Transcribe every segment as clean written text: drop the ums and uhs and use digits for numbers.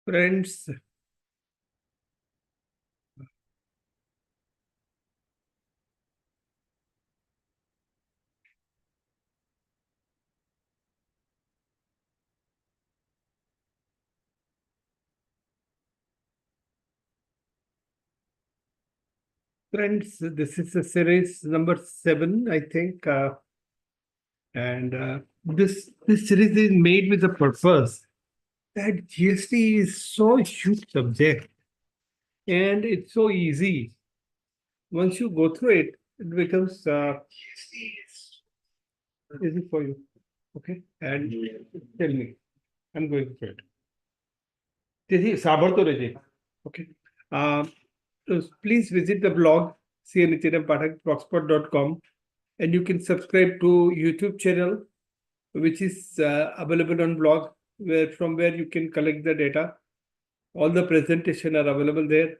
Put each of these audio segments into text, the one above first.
Friends, this is a series number 7, I think, and this series is made with a purpose that GST is so huge subject and it's so easy. Once you go through it, it becomes easy for you. Okay, and tell me, I'm going through it. This is Sabar to Okay. So please visit the blog cnitirampathak.blogspot.com and you can subscribe to YouTube channel which is available on blog where you can collect the data. All the presentation are available there.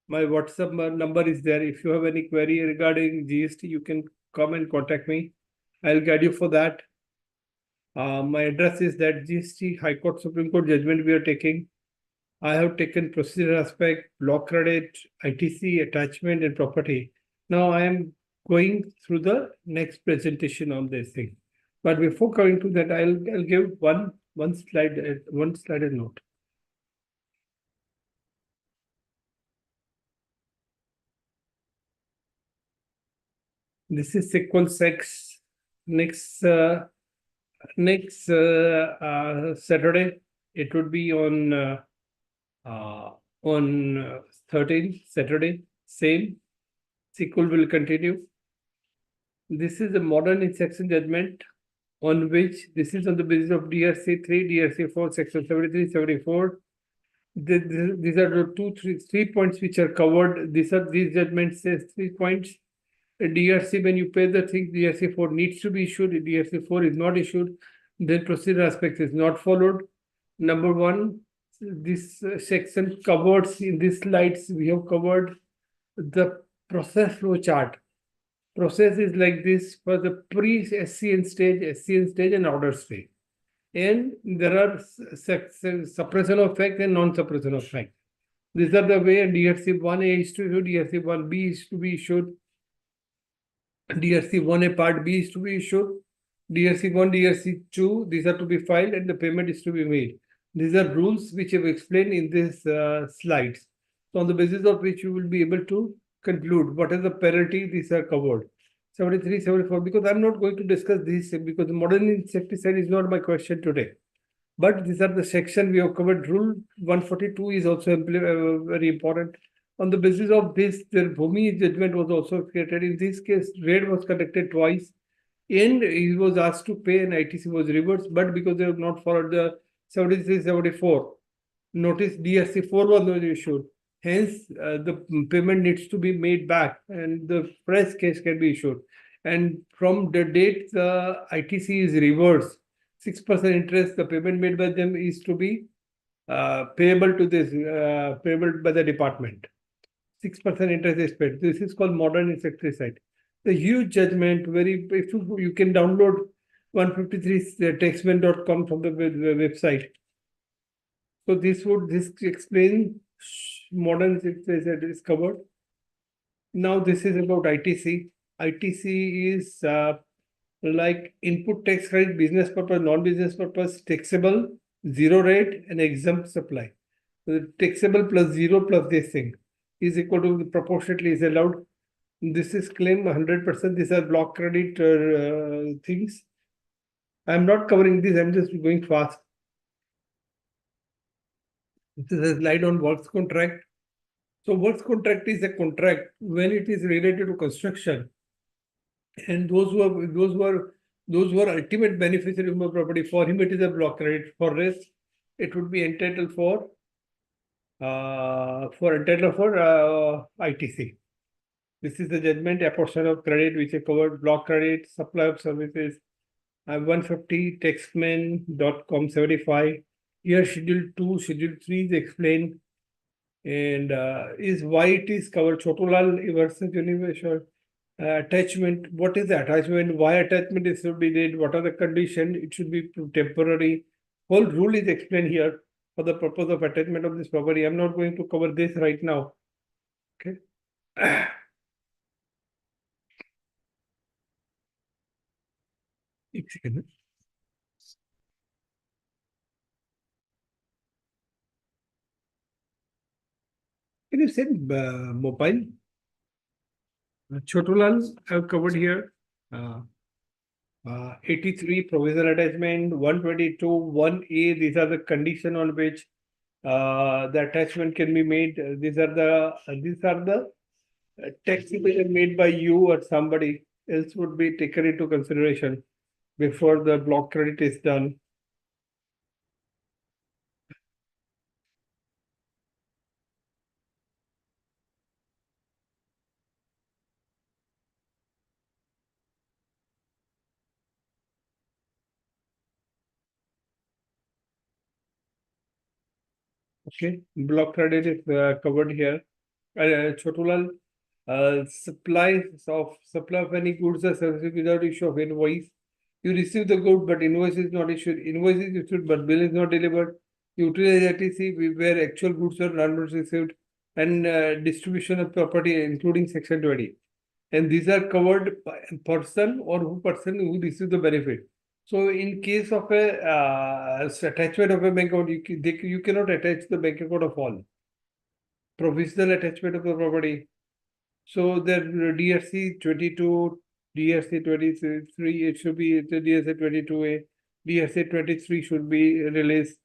My WhatsApp number is there. If you have any query regarding GST, you can come and contact me. I'll guide you for that. My address is that GST High Court Supreme Court judgment we are taking. I have taken procedural aspect, block credit, ITC, attachment, and property. Now I am going through the next presentation on this thing. But before coming to that, I'll give one slide a note. This is SQL 6. Next Saturday, it would be on 13th Saturday. Same. SQL will continue. This is a modern instruction judgment on which this is on the basis of DRC 3, DRC 4, section 73, 74. These are the three points which are covered. These judgments says 3 points. DRC, when you pay the thing, DRC 4 needs to be issued. DRC 4 is not issued. Then procedural aspect is not followed. Number 1, this section covers in these slides. We have covered the process flow chart. Process is like this for the pre-SCN stage, and order stage. And there are suppression of fact and non-suppression of fact. These are the way DRC 1A is to issue, DRC 1B is to be issued, DRC 1A Part B is to be issued, DRC 1, DRC 2, these are to be filed and the payment is to be made. These are rules which I've explained in these slides. So on the basis of which you will be able to conclude what is the penalty, these are covered. 73, 74, because I'm not going to discuss this because the modern insecticide is not my question today. But these are the section we have covered. Rule 142 is also very important. On the basis of this, the Bhumi judgment was also created. In this case, raid was conducted twice and he was asked to pay and ITC was reversed, but because they have not followed the 73, 74, notice DRC 4 was not issued. Hence, the payment needs to be made back and the fresh case can be issued. And from the date the ITC is reversed, 6% interest, the payment made by them is to be payable to this, payable by the department. 6% interest is paid. This is called modern insecticide. The huge judgment, if you can download 153textman.com from the website. So this explain modern insecticide is covered. Now this is about ITC. ITC is like input tax credit, business purpose, non-business purpose, taxable, zero rate, and exempt supply. So the taxable plus zero plus this thing is equal to the proportionately is allowed. This is claim 100%. These are block credit things. I'm not covering this. I'm just going fast. This is a slide on works contract. So works contract is a contract when it is related to construction. And those who are ultimate beneficiary of the property, for him it is a block credit. For rest, it would be entitled for ITC. This is the judgment, a portion of credit which is covered, block credit, supply of services. 150 textman.com 75. Here schedule 2, schedule 3 is explained. And is why it is covered. Chotolal versus Universal. Attachment, what is the attachment, why attachment is to be did, what are the conditions, it should be temporary. Whole rule is explained here. for the purpose of attachment of this property. I'm not going to cover this right now. Okay. एक second. Can you send mobile? Chotulal, I've covered here. 83 provisional attachment, 122, 1A. These are the condition on which the attachment can be made. These are the tax evasion made by you or somebody else would be taken into consideration before the block credit is done. Okay, block credit is covered here. Chotulal, supply of any goods or services without issue of invoice. You receive the good, but invoice is not issued. Invoice is issued, but bill is not delivered. Utilize ITC where actual goods are not received, and distribution of property, including Section 20. And these are covered by a person who receives the benefit. So in case of a attachment of a bank account, you cannot attach the bank account of all. Provisional attachment of the property. So the DRC 22, DRC 23, it should be the DRC 22A, DRC 23 should be released.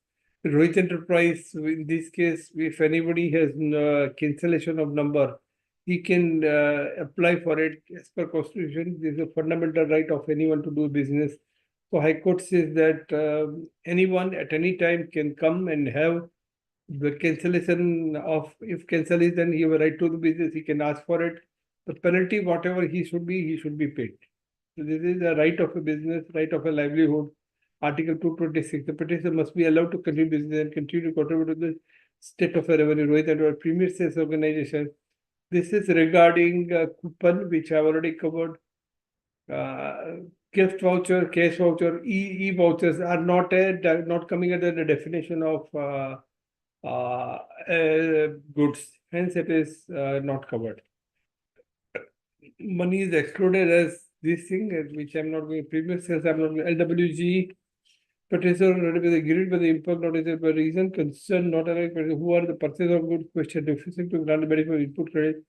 Rohit Enterprise, in this case, if anybody has cancellation of number, he can apply for it as per Constitution. This is a fundamental right of anyone to do business. So High Court says that anyone at any time can come and have the cancellation of, if cancel is, then he have a right to the business, he can ask for it. The penalty, whatever he should be paid. So this is a right of a business, right of a livelihood. Article 226, the petitioner must be allowed to continue business and continue to contribute to the state of a revenue, Rohit and our premier sales organization. This is regarding coupon, which I've already covered. Gift voucher, cash voucher, e-vouchers are not coming under the definition of goods, hence it is not covered. Money is excluded as this thing, which I'm not going previous sales, I'm not LWG. Petitioner agreed by the impact notice by reason concerned not allowed who are the purchase of goods question refusing to grant the benefit of input credit.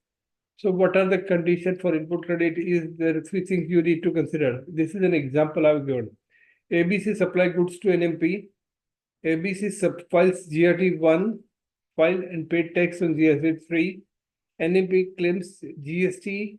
So what are the conditions for input credit? Is there are three things you need to consider. This is an example I've given. ABC supply goods to NMP. ABC files GRT 1, file and paid tax on GST 3. NMP claims GST.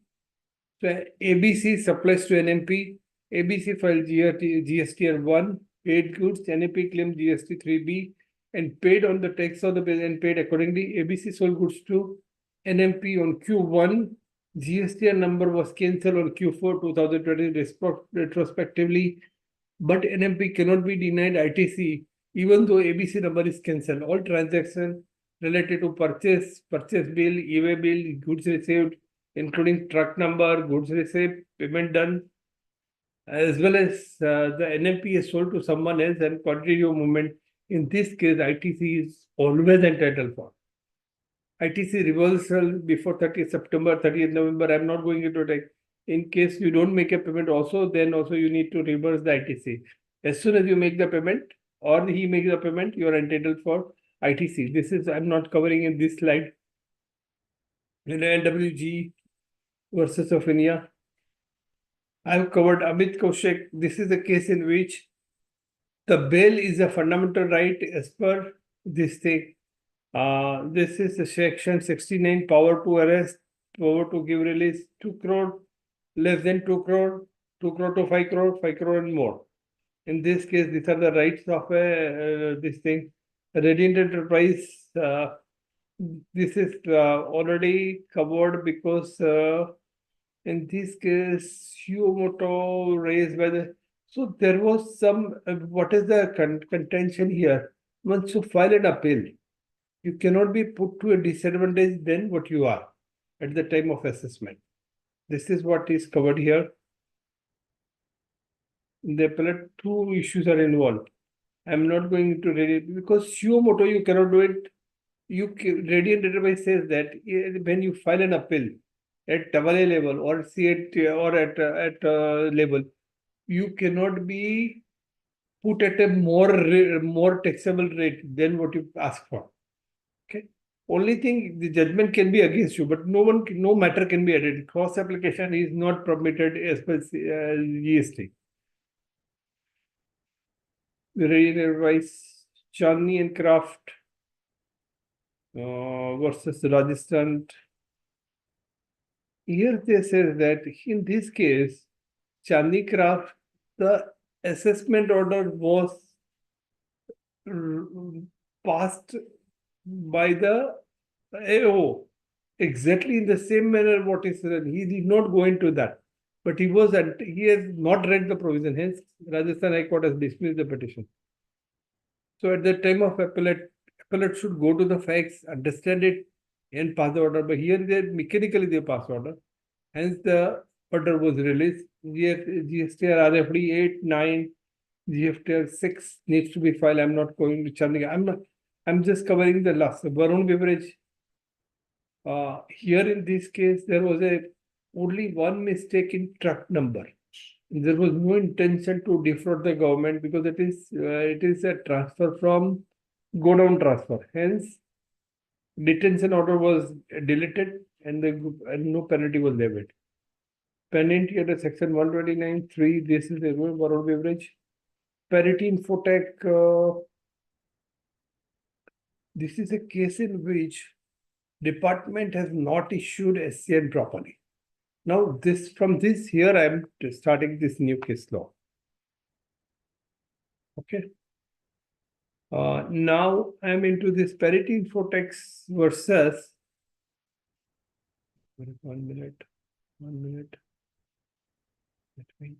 So ABC supplies to NMP. ABC filed GST 1, paid goods. NMP claims GST 3B and paid on the tax of the bill and paid accordingly. ABC sold goods to NMP on Q1. GST number was cancelled on Q4 2020 retrospectively, but NMP cannot be denied ITC even though ABC number is cancelled. All transactions related to purchase bill, e-way bill, goods received, including truck number, goods received, payment done, as well as the NMP is sold to someone else and continue movement. In this case, ITC is always entitled for. ITC reversal before 30th September, 30th November, I'm not going into it. In case you don't make a payment also, then also you need to reverse the ITC. As soon as you make the payment or he makes the payment, you are entitled for ITC. This is, I'm not covering in this slide. In LWG versus of India, I've covered Amit Kaushik. This is a case in which the bail is a fundamental right as per this thing. This is the section 69, power to arrest, power to give release, 2 crore, less than 2 crore, 2 crore to 5 crore, 5 crore and more. In this case, these are the rights of this thing. Radiant Enterprise, this is already covered because in this case, Huomoto raised by the, so there was some, what is the contention here? Once you file an appeal, you cannot be put to a disadvantage than what you are at the time of assessment. This is what is covered here. In the appellate, two issues are involved. I'm not going to Radiant because suo moto you cannot do it. Radiant database says that when you file an appeal at AA level or C8 or at level, you cannot be put at a more taxable rate than what you ask for. Okay. Only thing the judgment can be against you, but no matter can be added. Cross application is not permitted as per GST. Advice Chandni and Craft versus Rajasthan. Here they say that in this case, Chandni Craft, the assessment order was passed by the AO exactly in the same manner what is written. He did not go into that, but he has not read the provision. Hence, Rajasthan High Court has dismissed the petition. So at the time of appellate should go to the facts, understand it, and pass the order. But here they mechanically they pass order. Hence the order was released. GSTR RFD 8, 9, GFTR 6 needs to be filed. I'm not going to Chandigarh. I'm just covering the last. Varun Beverage. Here in this case, there was only one mistake in truck number. There was no intention to defraud the government because it is a transfer from go down transfer. Hence, detention order was deleted and no penalty was levied. Penalty under section 129(3). This is a borrowed beverage. Parity Infotech. This is a case in which department has not issued SCN properly. Now, from this here, I am starting this new case law. Okay. Now I am into this Parity Infotech versus 1 minute. 1 minute. Let me.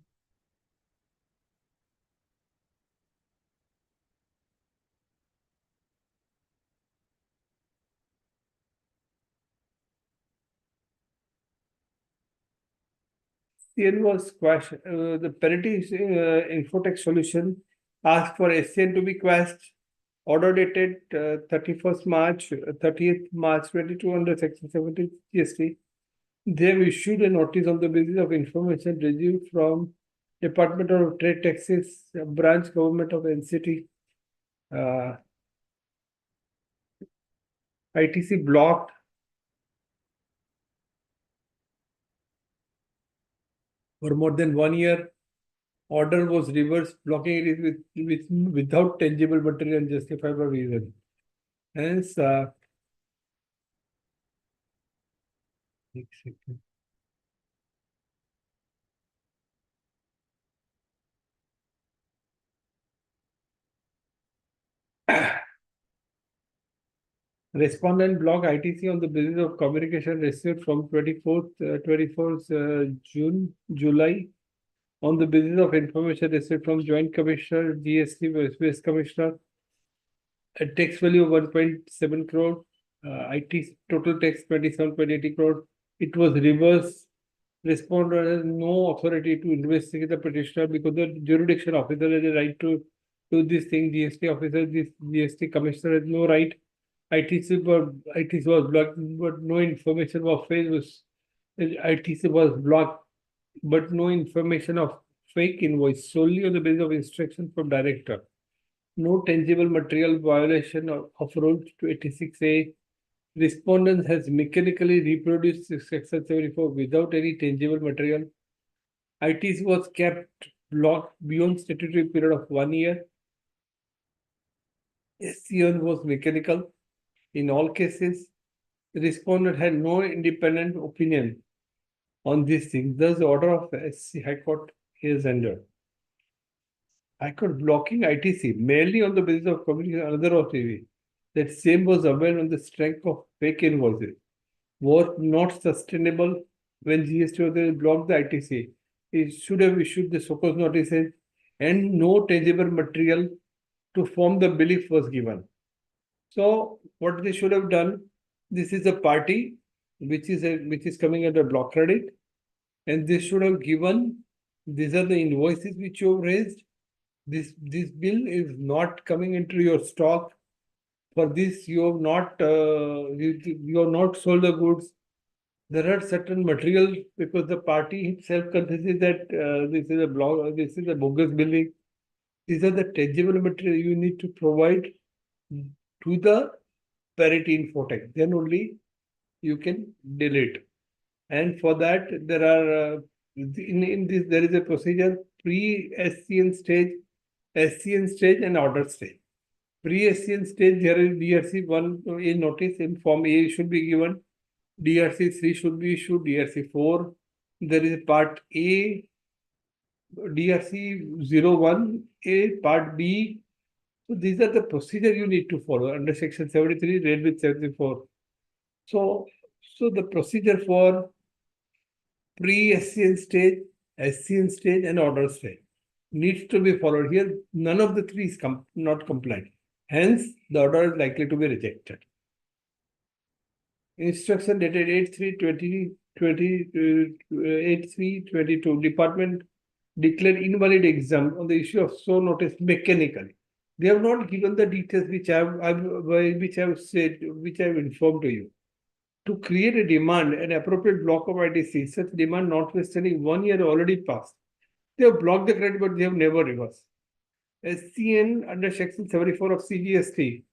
SCN was quashed. The Parity Infotech solution asked for SCN to be quashed. Order dated 31st March, 30th March 22 under Section 70 GST. They have issued a notice on the basis of information received from Department of Trade Taxes, branch government of NCT, ITC blocked for more than 1 year. Order was reversed, blocking it without tangible material and justifiable reason. Hence, respondent block ITC on the basis of communication received from 24th July on the basis of information received from Joint Commissioner, GST, West Commissioner, a tax value of 1.7 crore, IT total tax 27.80 crore. It was reversed. Respondent has no authority to investigate the petitioner because the jurisdiction officer has a right to do this thing. GST officer, this GST commissioner has no right. ITC was blocked, but no information was faced. ITC was blocked, but no information of fake invoice, solely on the basis of instruction from director. No tangible material violation of Rule 286A. Respondent has mechanically reproduced Section 74 without any tangible material. ITC was kept blocked beyond statutory period of 1 year. SCN was mechanical. In all cases, the respondent had no independent opinion on this thing. Thus, the order of SC High Court is under. High Court blocking ITC merely on the basis of communication another authority. That same was availed on the strength of fake invoices. Was not sustainable when GST authority blocked the ITC. It should have issued the so-called notices and no tangible material to form the belief was given. So what they should have done, this is a party which is coming under block credit, and they should have given, these are the invoices which you have raised, This bill is not coming into your stock. For this, you have not you have not sold the goods. There are certain material because the party itself considers that this is a bogus billing. These are the tangible material you need to provide to the parity infotech. Then only you can delete. And for that, there are in this there is a procedure pre-SCN stage, SCN stage, and order stage. Pre-SCN stage, there is DRC 1 a notice in Form A should be given, DRC 3 should be issued, DRC 4. There is part A, DRC 01A, part B. So these are the procedure you need to follow under Section 73, read with 74. So the procedure for pre-SCN stage, SCN stage, and order stage needs to be followed. Here, none of the three is not compliant. Hence, the order is likely to be rejected. Instruction dated 8/3/2022. Department declared invalid exam on the issue of so notice mechanically. They have not given the details which I have said, which I have informed to you. To create a demand, an appropriate block of ITC, such demand notwithstanding 1 year already passed. They have blocked the credit, but they have never reversed. SCN under Section 74 of CGST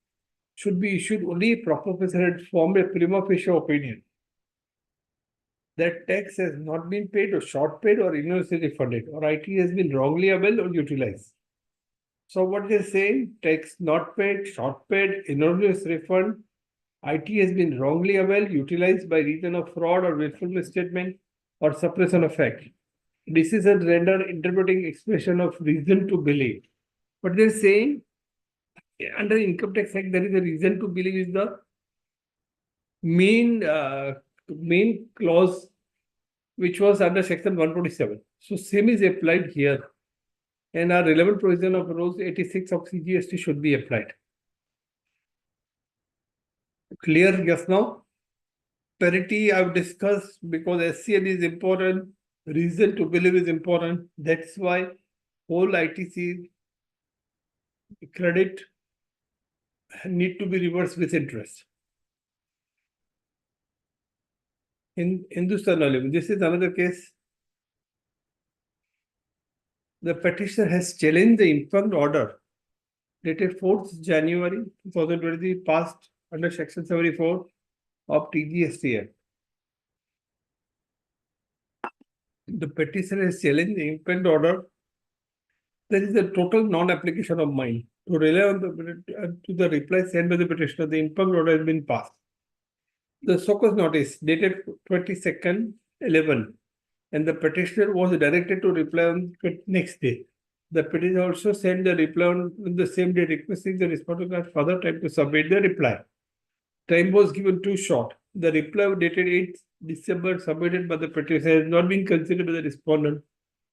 should be issued only if proper officer had formed a prima facie opinion that tax has not been paid or short paid or invoice refunded or IT has been wrongly availed or utilized. So what they're saying, tax not paid, short paid, invoice refund, IT has been wrongly availed, utilized by reason of fraud or willful misstatement or suppression of fact. This is a render interpreting expression of reason to believe. But they're saying under Income Tax Act, there is a reason to believe is the main clause which was under Section 127. So same is applied here. And our relevant provision of Rules 86 of CGST should be applied. Clear? Yes, now? Parity I've discussed because SCN is important, reason to believe is important. That's why whole ITC credit need to be reversed with interest. In Hindustan Oil, this is another case. The petitioner has challenged the impugned order dated 4th January 2023 passed under Section 74 of TGST Act. The petitioner has challenged the impugned order. There is a total non-application of mine. To rely on the reply sent by the petitioner, the impugned order has been passed. The so-called notice dated 22nd 11 and the petitioner was directed to reply on the next day. The petitioner also sent the reply on the same day requesting the respondent have further time to submit the reply. Time was given too short. The reply dated 8th December submitted by the petitioner has not been considered by the respondent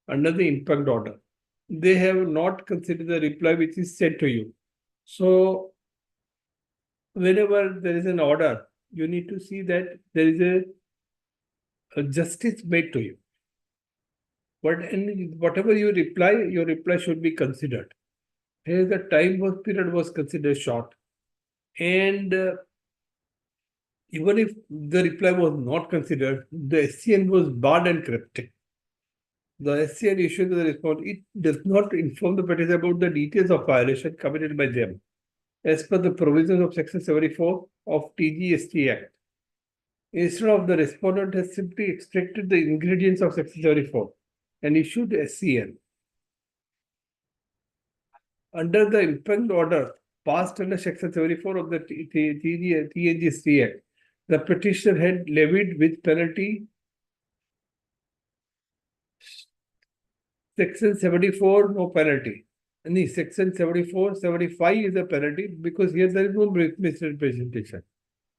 under the impugned order. They have not considered the reply which is sent to you. So, whenever there is an order, you need to see that there is a justice made to you. But whatever you reply, your reply should be considered. Here the time period was considered short. And even if the reply was not considered, the SCN was barred and cryptic. The SCN issued the response. It does not inform the petitioner about the details of violation committed by them as per the provisions of Section 74 of TGST Act. Instead of the respondent has simply extracted the ingredients of Section 74 and issued SCN. Under the impugned order passed under Section 74 of the TGST Act, the petitioner had levied with penalty Section 74, no penalty. And the Section 74, 75 is a penalty because here there is no misrepresentation.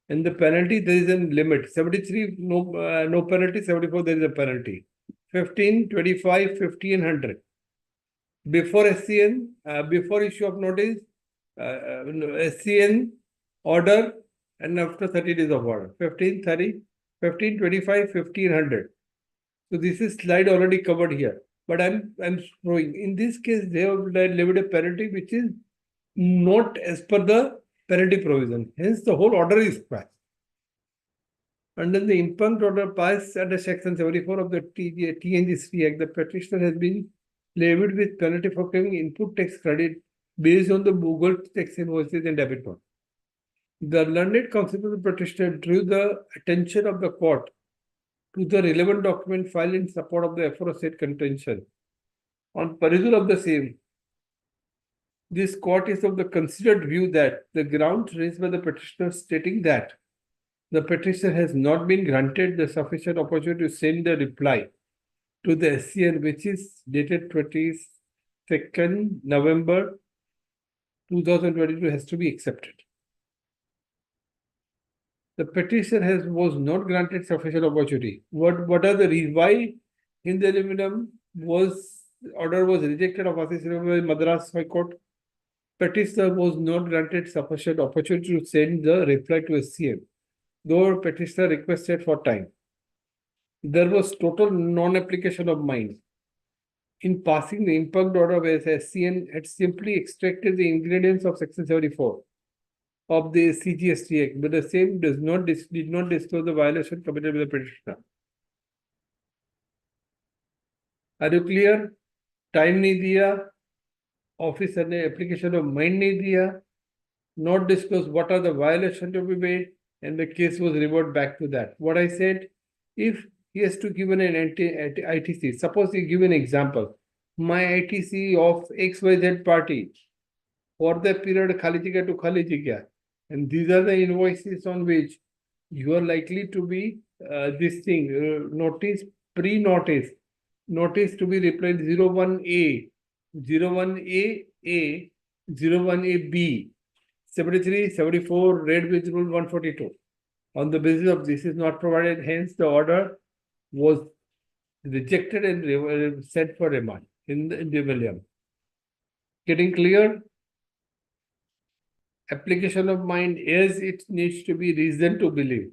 And the penalty, there is a limit. 73, no penalty. 74, there is a penalty. 15, 25, 50, and 100. Before SCN, before issue of notice, SCN order, and after 30 days of order. 15, 30, 15, 25, 50, and 100. So this is slide already covered here. but I'm throwing. In this case, they have levied a penalty which is not as per the penalty provision. Hence, the whole order is passed. Under the impugned order passed under Section 74 of the TNGC Act, the petitioner has been levied with penalty for claiming input tax credit based on the Google tax invoices and debit note. The learned counsel of the petitioner drew the attention of the court to the relevant document filed in support of the aforesaid contention. On perusal of the same, this court is of the considered view that the grounds raised by the petitioner stating that the petitioner has not been granted the sufficient opportunity to send the reply to the SCN, which is dated 22nd November 2022, has to be accepted. The petitioner was not granted sufficient opportunity. What are the reasons why in the aluminum order was rejected of Assistant by Madras High Court? Petitioner was not granted sufficient opportunity to send the reply to SCM, though petitioner requested for time. There was total non-application of mind. In passing the impugned order, where SCN had simply extracted the ingredients of Section 74 of the GST Act, but the same did not disclose the violation committed by the petitioner. Are you clear? Time नहीं दिया, officer ने application of mind नहीं दिया, not disclose what are the violations to be made, and the case was reverted back to that. What I said, if he has to give an ITC, suppose he give an example, my ITC of XYZ party for the period khali jagah to khali jagah, and these are the invoices on which you are likely to be notice, pre-notice, notice to be replied 01A, 01A, 01AB, 73, 74, read with Rule 142. On the basis of this is not provided, hence the order was rejected and sent for remand in the William. Getting clear? Application of mind as it needs to be reason to believe.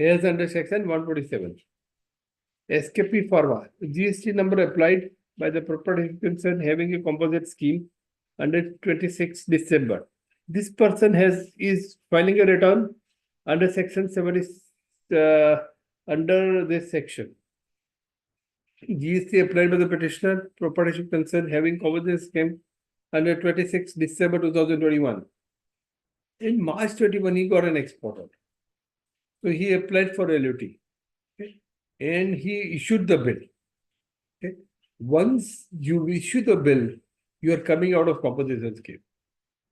As under Section 147. SKP Pharma, GST number applied by the property concerned having a composite scheme under 26 December. This person is filing a return under Section 70, under this section. GST applied by the petitioner, property concerned having composite scheme under 26 December 2021. In March 21, he got an export order. So he applied for LUT. Okay? And he issued the bill. Okay? Once you issue the bill, you are coming out of composition scheme.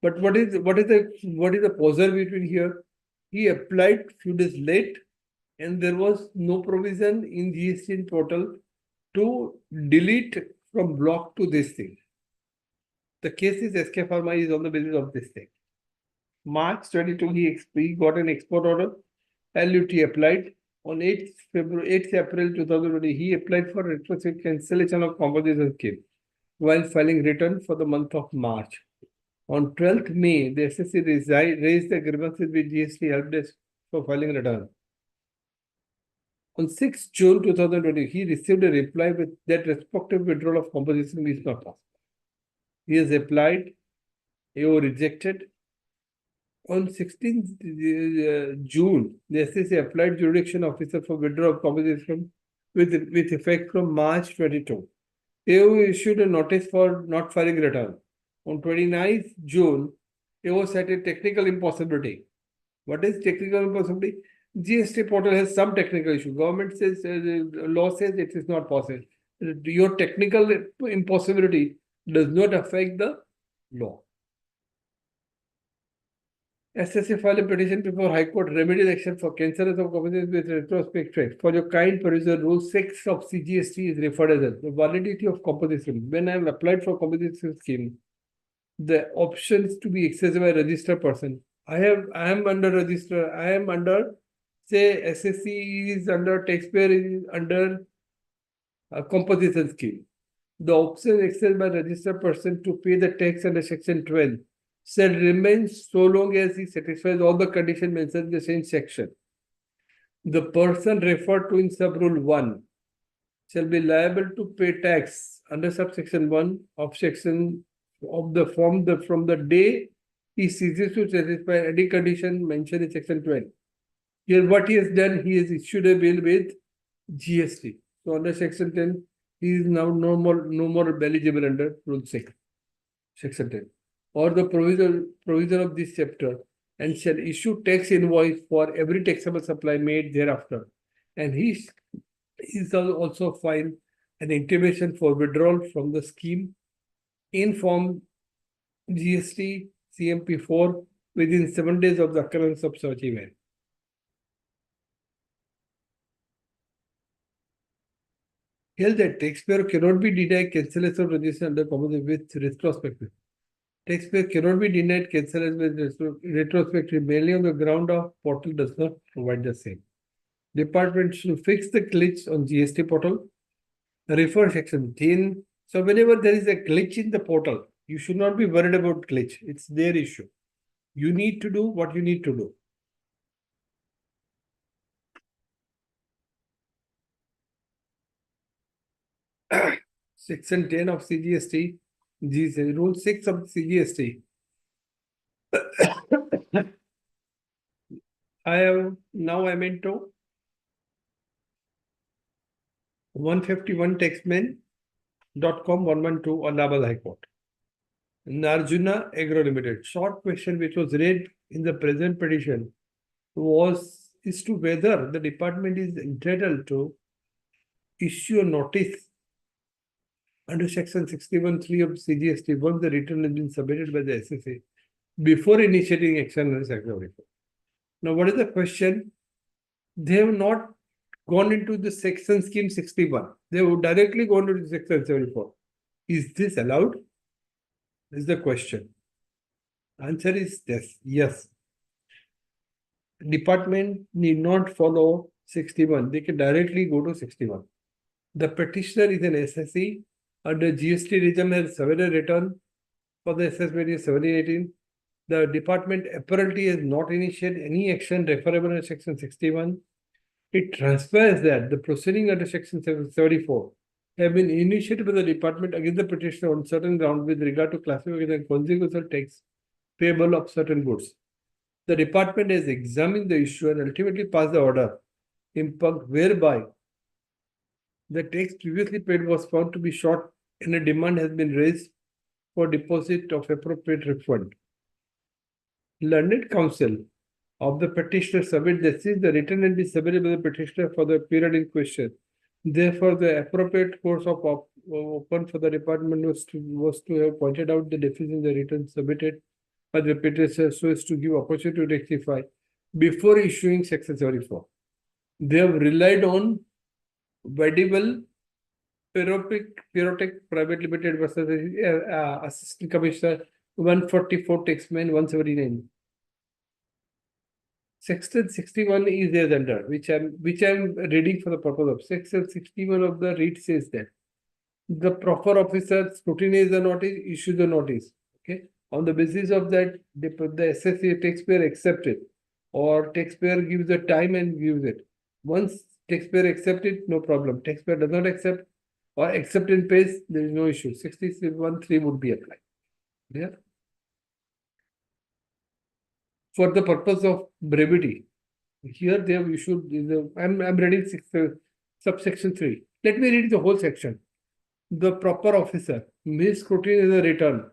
But what is the puzzle between here? He applied few days late, and there was no provision in GST portal to delete from block to this thing. The case is SK Pharma is on the basis of this thing. March 22, he got an export order. LUT applied. On 8th April 2020, he applied for retrospective cancellation of composition scheme while filing return for the month of March. On 12th May, the SSC raised the grievances with GST help desk for filing return. On 6th June 2020, he received a reply with that respective withdrawal of composition is not possible. He has applied, AO rejected. On 16th June, the SSC applied jurisdiction officer for withdrawal of composition with effect from March 22. AO issued a notice for not filing return. On 29th June, AO cited technical impossibility. What is technical impossibility? GST portal has some technical issue. Government says, law says it is not possible. Your technical impossibility does not affect the law. SSC filed a petition before High Court remedial action for cancellation of composition with retrospect. For your kind perusal, Rule 6 of CGST is referred as the validity of composition. When I am applied for composition scheme, the options to be accessed by a registered person. I am under register. I am under, say, SSC is under, taxpayer is under a composition scheme. The option accessed by a registered person to pay the tax under Section 12 shall remain so long as he satisfies all the conditions mentioned in the same section. The person referred to in sub-rule 1 shall be liable to pay tax under subsection 1 of section of the form from the day he ceases to satisfy any condition mentioned in section 12. Here, what he has done, he has issued a bill with GST. So under section 10, he is now no more eligible under rule 6, section 10, or the provision of this chapter, and shall issue tax invoice for every taxable supply made thereafter. And he shall also file an intimation for withdrawal from the scheme in form GST CMP 4 within 7 days of the occurrence of such event. Here, the taxpayer cannot be denied cancellation of registration under common with retrospective. Taxpayer cannot be denied cancellation with retrospective mainly on the ground of portal does not provide the same. Department should fix the glitch on GST portal. Refer section 10. So whenever there is a glitch in the portal, you should not be worried about glitch. It's their issue. You need to do what you need to do. Section 10 of CGST, Rule 6 of CGST. I'm into 151 taxman.com 112 Allahabad High Court. Narjuna Agro Limited. Short question which was read in the present petition is to whether the department is entitled to issue a notice under section 61(3) of CGST once the return has been submitted by the SSA before initiating action under section 74. Now, what is the question? They have not gone into the section scheme 61. They have directly gone into section 74. Is this allowed? Is the question. Answer is yes. Yes. Department need not follow 61. They can directly go to 61. The petitioner is an SSE under GST regime has surveyed a return for the assessment is 1718. The department apparently has not initiated any action referable under section 61. It transpires that the proceeding under section 74 have been initiated by the department against the petitioner on certain grounds with regard to classification and consequential tax payable of certain goods. The department has examined the issue and ultimately passed the order whereby the tax previously paid was found to be short and a demand has been raised for deposit of appropriate refund. Learned counsel of the petitioner submit that since the return had been submitted by the petitioner for the period in question, therefore the appropriate course of open for the department was to have pointed out the deficiency in the return submitted by the petitioner so as to give opportunity to rectify before issuing section 74. They have relied on Vedible Pyrotech Private Limited versus Assistant Commissioner 144 Taxman 179. Section 61 is there under which I'm reading for the purpose of section 61 of the read says that the proper officer scrutinizes the notice, issues the notice. Okay. On the basis of that, the SSA taxpayer accepts it, or taxpayer gives the time and gives it. Once taxpayer accepts it, no problem. Taxpayer does not accept or accept and pays, there is no issue. 61(3) would be applied. Yeah. For the purpose of brevity, here they have issued. I'm reading subsection 3. Let me read the whole section. The proper officer may scrutinize the return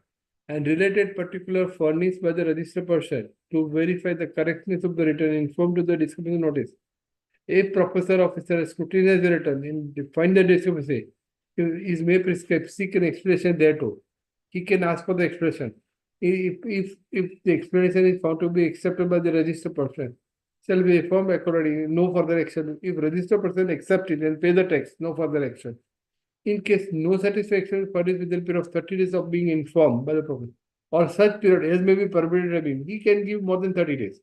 and related particular furnished by the registered person to verify the correctness of the return informed to the discrepancy notice. If professor officer scrutinizes the return and find the discrepancy, is may prescribe seek an explanation thereto. He can ask for the explanation. If the explanation is found to be accepted by the registered person, shall be informed accordingly. No further action. If registered person accept it and pay the tax, no further action. In case no satisfaction furnished within a period of 30 days of being informed by the person, or such period as may be permitted, he can give more than 30 days.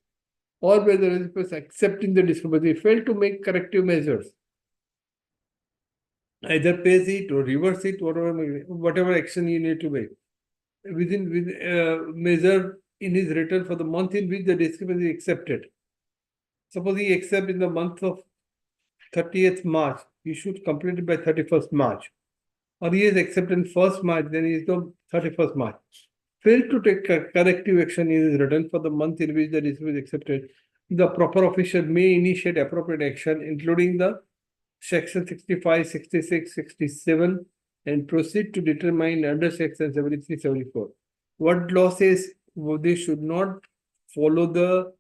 Or by the registered person accepting the discrepancy, failed to make corrective measures. Either pays it or reverse it, or whatever action you need to make. Measure in his return for the month in which the discrepancy is accepted. Suppose he accepts in the month of 30th March you should complete it by 31st March. Or he is accepted 1st March, then he is the 31st March. Failed to take corrective action is written for the month in which the receipt is accepted. The proper official may initiate appropriate action, including the Section 65, 66, 67, and proceed to determine under Section 73, 74. What law says they should not follow the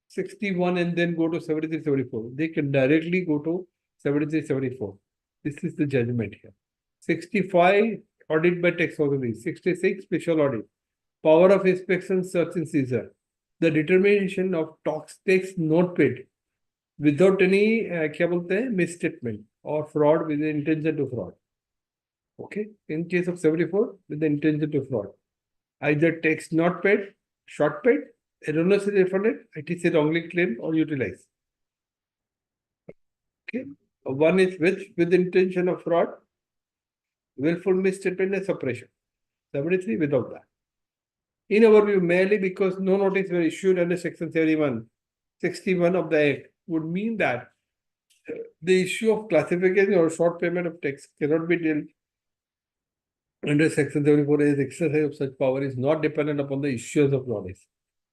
61 and then go to 73, 74. They can directly go to 73, 74. This is the judgment here. 65, audit by tax authority. 66, special audit. Power of inspection, search and seizure. The determination of tax not paid without any क्या बोलते हैं misstatement or fraud with the intention to fraud. Okay, in case of 74, with the intention to fraud, either tax not paid, short paid, erroneously refunded, ITC wrongly claimed or utilized. Okay, one is which with the intention of fraud, willful misstatement and suppression. 73 without that. In our view, merely because no notice were issued under Section 61 of the Act would mean that the issue of classification or short payment of tax cannot be dealt under Section 74 as exercise of such power is not dependent upon the issues of notice.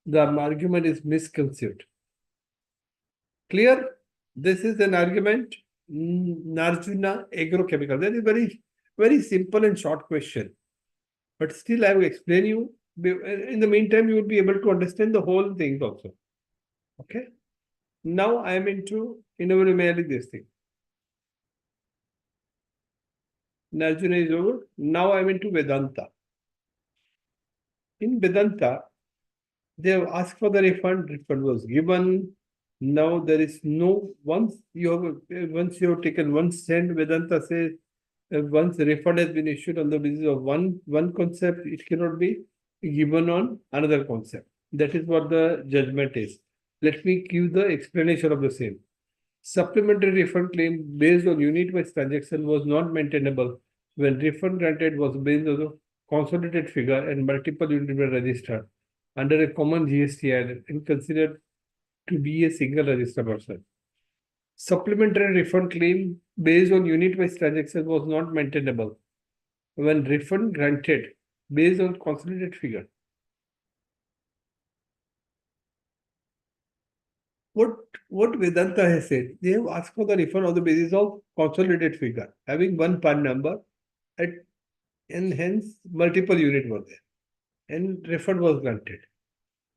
The argument is misconceived. Clear? This is an argument. Narjuna Agrochemical. That is very simple and short question. But still, I will explain you. In the meantime, you will be able to understand the whole thing also. Okay? Now I am into merely this thing. Narjuna is over. Now I am into Vedanta. In Vedanta, they have asked for the refund was given. Now there is no, once you have taken 1 cent, Vedanta says once the refund has been issued on the basis of one concept, it cannot be given on another concept. That is what the judgment is. Let me give the explanation of the same. Supplementary refund claim based on unit-wise transaction was not maintainable when refund granted was based on a consolidated figure and multiple units were registered under a common GST and considered to be a single register person. Supplementary refund claim based on unit-wise transaction was not maintainable when refund granted based on consolidated figure. What Vedanta has said, they have asked for the refund on the basis of consolidated figure, having one PAN number, and hence multiple units were there, and refund was granted.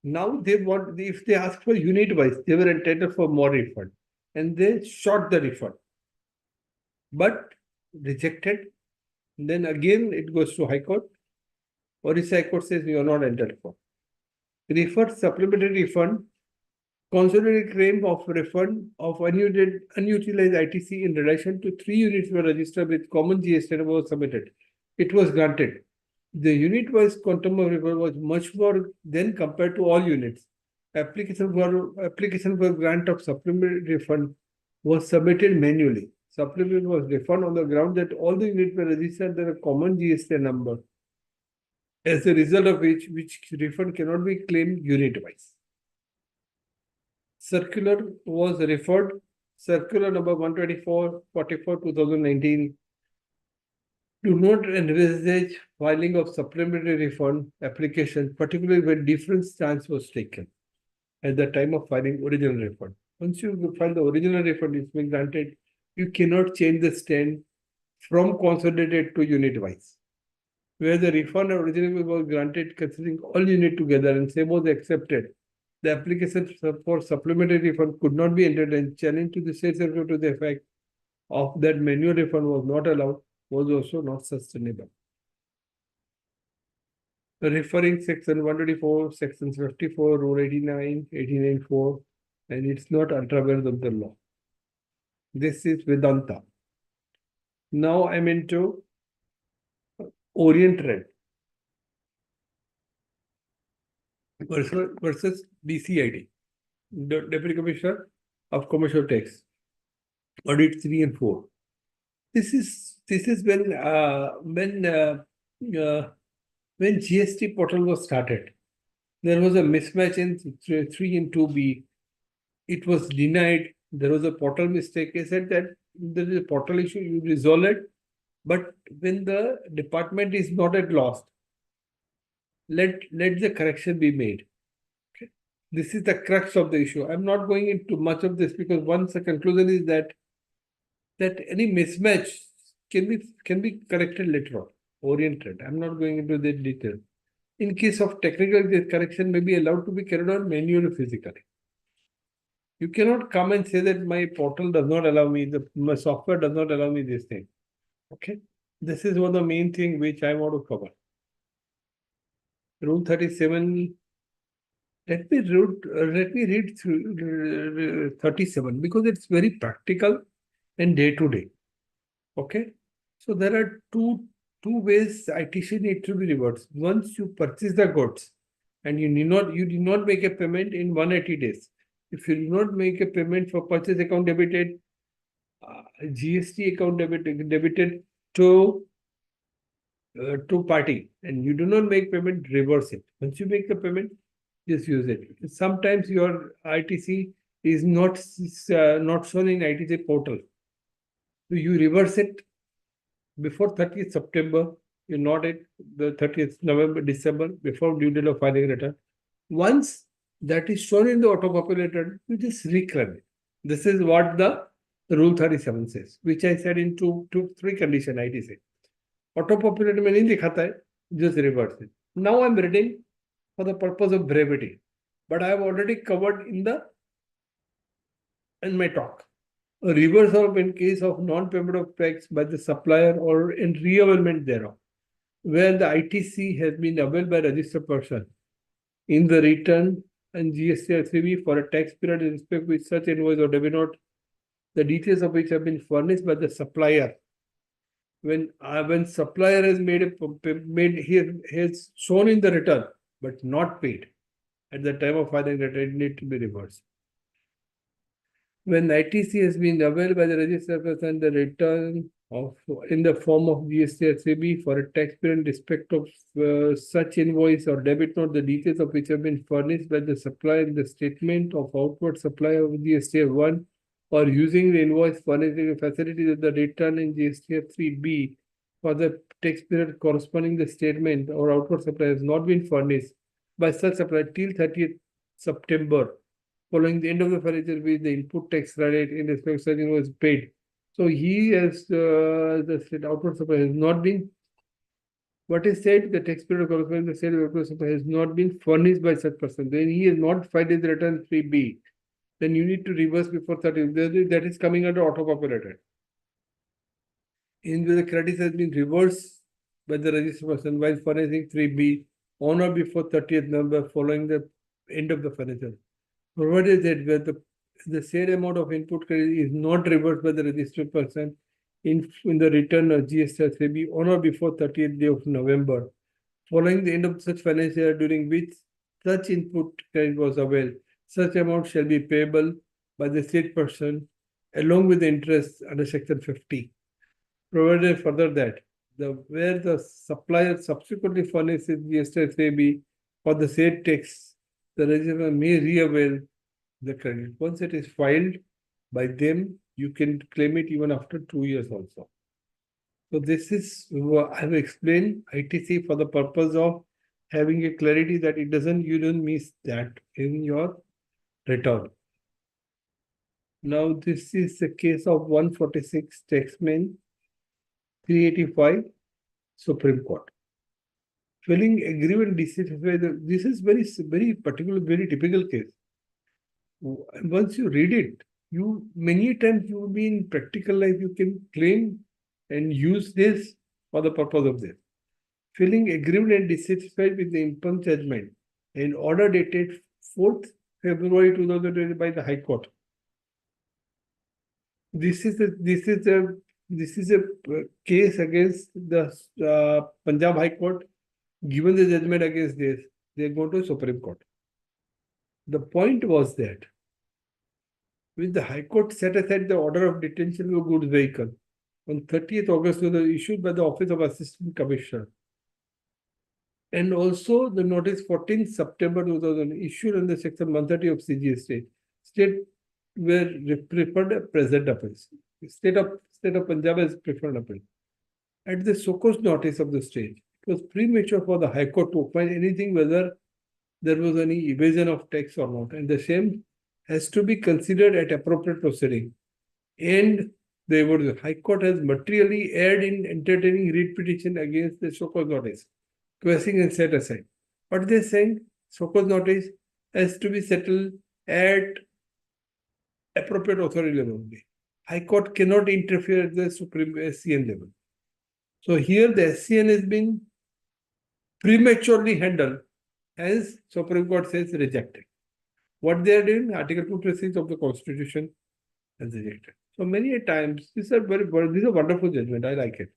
Now they want, if they ask for unit wise, they were entitled for more refund, and they short the refund, but rejected. Then again it goes to High Court. Orissa High Court says you are not entitled for. Referred supplementary refund. Consolidated claim of refund of unutilized ITC in relation to 3 units were registered with common GST and was submitted. It was granted. The unit-wise quantum of refund was much more than compared to all units. Application for grant of supplementary refund was submitted manually. Supplement was refund on the ground that all the units were registered with a common GST number, as a result of which refund cannot be claimed unit-wise. Circular was referred, circular number 124/44, 2019. Do not envisage filing of supplementary refund application, particularly when different stance was taken at the time of filing original refund. Once you file the original refund, it's been granted, you cannot change the stand from consolidated to unit-wise. Where the refund originally was granted considering all units together and same was accepted, the application for supplementary refund could not be entered and challenge to the state circular to the effect of that manual refund was not allowed was also not sustainable. Referring section 124, section 54, rule 89, 89.4, and it's not ultra-wealth of the law. This is Vedanta. Now I'm into Orient Red versus DCID, the Deputy Commissioner of Commercial Tax, audit 3 and 4. This is when GST portal was started. There was a mismatch in 3 and 2B. It was denied. There was a portal mistake. They said that there is a portal issue, you resolve it. But when the department is not at loss, let the correction be made. Okay. This is the crux of the issue. I'm not going into much of this because once the conclusion is that any mismatch can be corrected later on, oriented. I'm not going into the detail. In case of technical, the correction may be allowed to be carried out manually or physically. You cannot come and say that my portal does not allow me, my software does not allow me this thing. Okay. This is one of the main thing which I want to cover. Rule 37. Let me read through 37 because it's very practical and day to day. Okay. So there are two ways ITC need to be reversed. Once you purchase the goods and you did not make a payment in 180 days. If you do not make a payment for purchase account debited, GST account debited to party, and you do not make payment, reverse it. Once you make the payment, just use it. Sometimes your ITC is not shown in ITC portal. So you reverse it before 30th September. You note it the 30th November, December before due date of filing return. Once that is shown in the auto-populated, you just reclaim it. This is what the Rule 37 says, which I said in three condition ITC. Auto-populated में नहीं दिखाता है, just reverse it. Now I'm reading for the purpose of brevity, but I have already covered in my talk. A reversal in case of non-payment of tax by the supplier or in reavailment thereof, where the ITC has been availed by registered person in the return and GST or 3B for a tax period in respect with such invoice or debit note, the details of which have been furnished by the supplier. When supplier has has shown in the return but not paid at the time of filing return, it need to be reversed. When ITC has been availed by the registered person, the return in the form of GST or 3B for a tax period in respect of such invoice or debit note, the details of which have been furnished by the supplier in the statement of outward supply of GST 1 or using the invoice furnishing a facility that the return in GST 3B for the tax period corresponding the statement or outward supply has not been furnished by such supplier till 30th September following the end of the financial year, the input tax credit in respect of such invoice paid. So he has the outward supply has not been. What is said, the tax period corresponding to the sale of outward supply has not been furnished by such person. Then he has not filed his return 3B. Then you need to reverse before 30. That is coming under auto-populated. In the credit has been reversed by the registered person while furnishing 3B on or before 30th November following the end of the financial. Provided that where the said amount of input credit is not reversed by the registered person in the return of GST 3B on or before 30th day of November, following the end of such financial year during which such input credit was availed, such amount shall be payable by the said person along with the interest under Section 50. Provided further that where the supplier subsequently furnishes GST 3B for the said tax, the register may reavail the credit. Once it is filed by them, you can claim it even after 2 years also. So this is what I have explained ITC for the purpose of having a clarity that you don't miss that in your return. Now this is the case of 146 taxman 385 Supreme Court. Filling agreement dissatisfied. This is very particular, very typical case. Once you read it, many times you will be in practical life, you can claim and use this for the purpose of this. Filling agreement and dissatisfied with the impugned judgment in order dated 4th February 2020 by the High Court. This is a case against the Punjab High Court. Given the judgment against this, they go to Supreme Court. The point was that when the High Court set aside the order of detention of a goods vehicle on 30th August, was issued by the Office of Assistant Commissioner, and also the notice 14th September 2000 issued under Section 130 of CGST, state were preferred present offense. state of Punjab has preferred appeal. At the so-called notice of the state, it was premature for the High Court to opine anything whether there was any evasion of tax or not, and the same has to be considered at appropriate proceeding. And the High Court has materially erred in entertaining writ petition against the so-called notice, questioning and set aside. What they're saying, so-called notice has to be settled at appropriate authority level only. High Court cannot interfere at the Supreme SCN level. So here the SCN has been prematurely handled, hence Supreme Court says rejected. What they are doing, Article 226 of the Constitution has rejected. So many a times, these are wonderful judgment. I like it.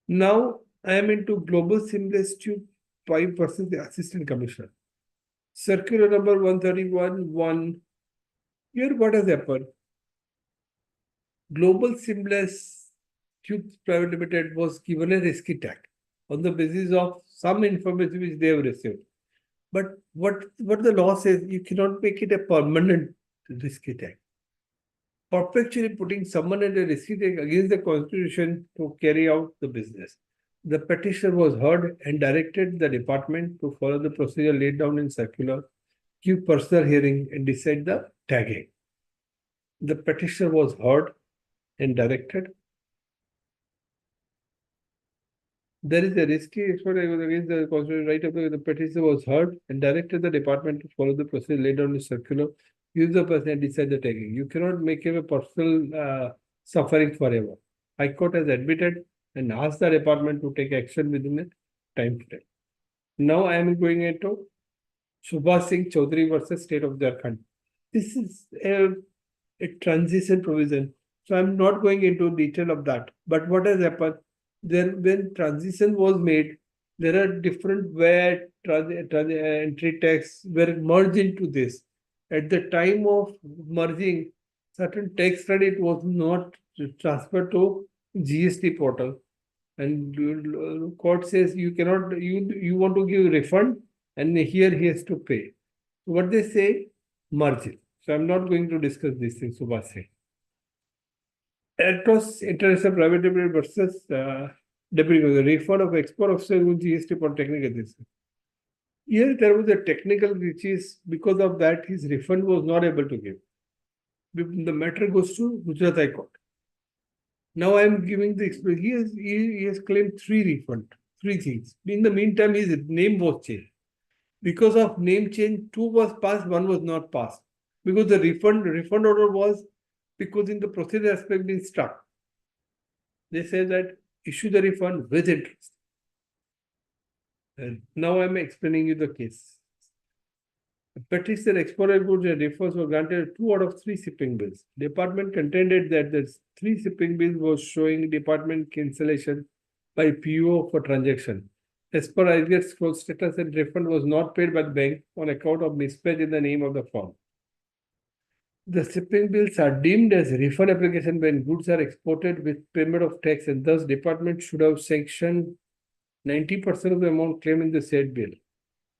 Now I am into Global Seamless Tube Pipe versus the Assistant Commissioner. Circular number 131-1. Here what has happened? Global Seamless Tube Private Limited was given a risky tag on the basis of some information which they have received. But what the law says, you cannot make it a permanent risky tag. Perpetually putting someone at a risky tag against the Constitution to carry out the business. The petitioner was heard and directed the department to follow the procedure laid down in circular, give personal hearing and decide the tagging. The petitioner was heard and directed. There is a risky expert against the constitutional right of the petitioner was heard and directed the department to follow the procedure laid down in the circular, use the person and decide the tagging. You cannot make him a personal suffering forever. High Court has admitted and asked the department to take action within a time frame. Now I am going into Subhash Singh Chaudhary versus State of Jharkhand. This is a transition provision. So I'm not going into detail of that. But what has happened? Then when transition was made, there are different VAT entry tax were merged into this. At the time of merging, certain tax credit was not transferred to GST portal. And court says you cannot, you want to give refund and here he has to pay. What they say, merge it. So I'm not going to discuss this thing, Subhash said. Across International Private Limited versus the refund of export of GST for technical reasons. Here there was a technical which is because of that his refund was not able to give. The matter goes to Gujarat High Court. Now I am giving the explanation. He has claimed three things. In the meantime, his name was changed. Because of name change, 2 was passed, 1 was not passed. Because the refund order was because in the procedure aspect being stuck. They say that issue the refund with interest. And now I am explaining you the case. The petitioner exported goods and refunds were granted 2 out of 3 shipping bills. Department contended that the 3 shipping bills was showing department cancellation by PO for transaction. As per IGS scroll status and refund was not paid by the bank on account of mismatch in the name of the firm. The shipping bills are deemed as refund application when goods are exported with payment of tax and thus department should have sanctioned 90% of the amount claimed in the said bill.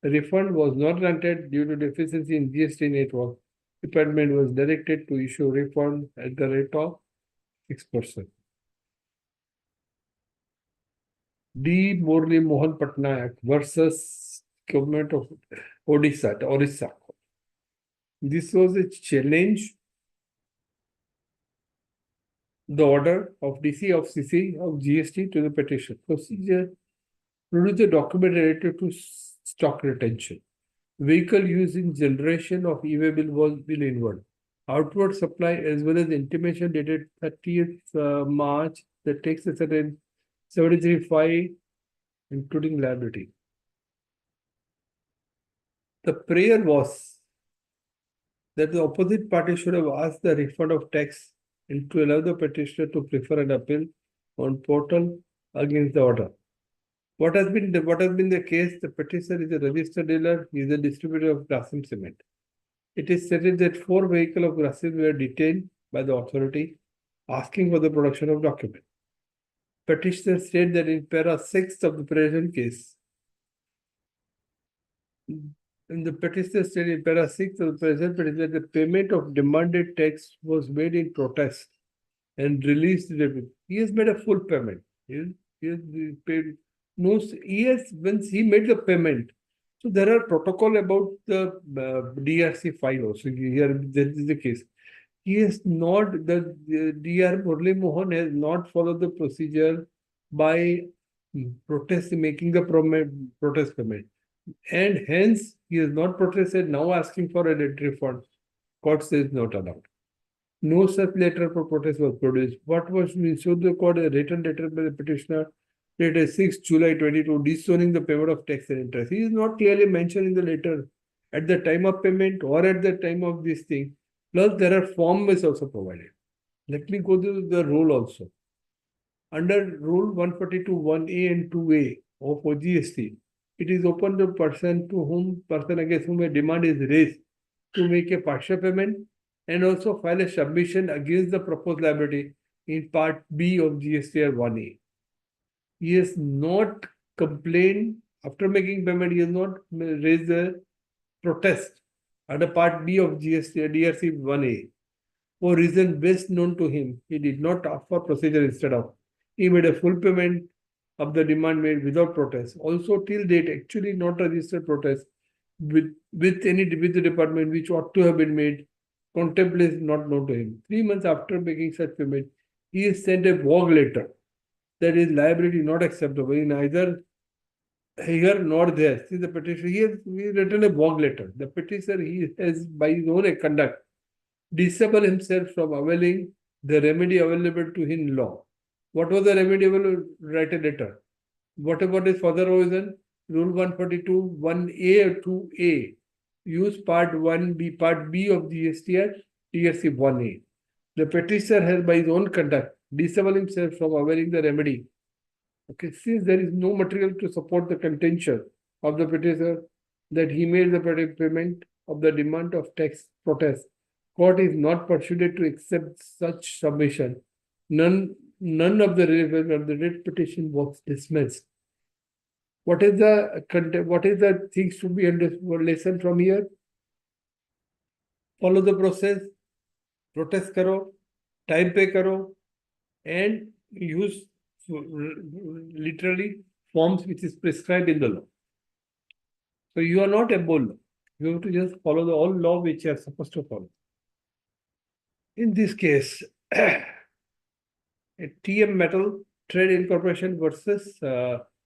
The refund was not granted due to deficiency in GST network. Department was directed to issue refund at the rate of 6%. D. Murli Mohan Patnaik versus government of Orissa. This was a challenge. The order of DC of CC of GST to the petition. Procedure. Produce a document related to stock retention. Vehicle used in generation of e-way bill was bill inward. Outward supply as well as intimation dated 30th March that takes a certain 73.5 including liability. The prayer was that the opposite party should have asked the refund of tax and to allow the petitioner to prefer an appeal on portal against the order. What has been the case? The petitioner is a registered dealer. He is a distributor of Grasim cement. It is stated that 4 vehicles of Grasim were detained by the authority, asking for the production of document. Petitioner stated that in para 6 of the present case, in the petitioner stated in para 6 of the present petition, the payment of demanded tax was made in protest and released the debit. He has made a full payment. He has paid. No, he has, once he made the payment. So there are protocol about the DRC file also. Here, that is the case. He has not, the DR Murli Mohan has not followed the procedure by protest, making the protest payment. And hence, he has not protested, now asking for a debt refund. Court says not allowed. No such letter for protest was produced. What was issued the court? A written letter by the petitioner dated 6 July 22 disowning the payment of tax and interest. He is not clearly mentioned in the letter at the time of payment or at the time of this thing. Plus, there are forms also provided. Let me go to the rule also. Under Rule 142 1A and 2A of GST, it is open to person against whom a demand is raised to make a partial payment and also file a submission against the proposed liability in Part B of GST 1A. He has not complained after making payment. He has not raised a protest under Part B of GST DRC 1A. For reason best known to him, he did not opt for procedure instead of. He made a full payment of the demand made without protest. Also, till date, actually not registered protest with the department which ought to have been made. Contempt is not known to him. 3 months after making such payment, he has sent a vogue letter that is liability not acceptable in either here nor there. See the petitioner, he has written a vogue letter. The petitioner, he has by his own conduct disable himself from availing the remedy available to him in law. What was the remedy available? Write a letter. What about his further provision? Rule 142, 1A or 2A. Use Part 1B, Part B of GST DRC 1A. The petitioner has by his own conduct disable himself from availing the remedy. Okay, since there is no material to support the contention of the petitioner that he made the payment of the demand of tax protest, court is not persuaded to accept such submission. None of the relevant of the writ petition was dismissed. What is the things to be understood lesson from here? Follow the process, protest karo, time pay karo, and use literally forms which is prescribed in the law. So you are not above law. You have to just follow the all law which you are supposed to follow. In this case, a TM Metal Trade Incorporation versus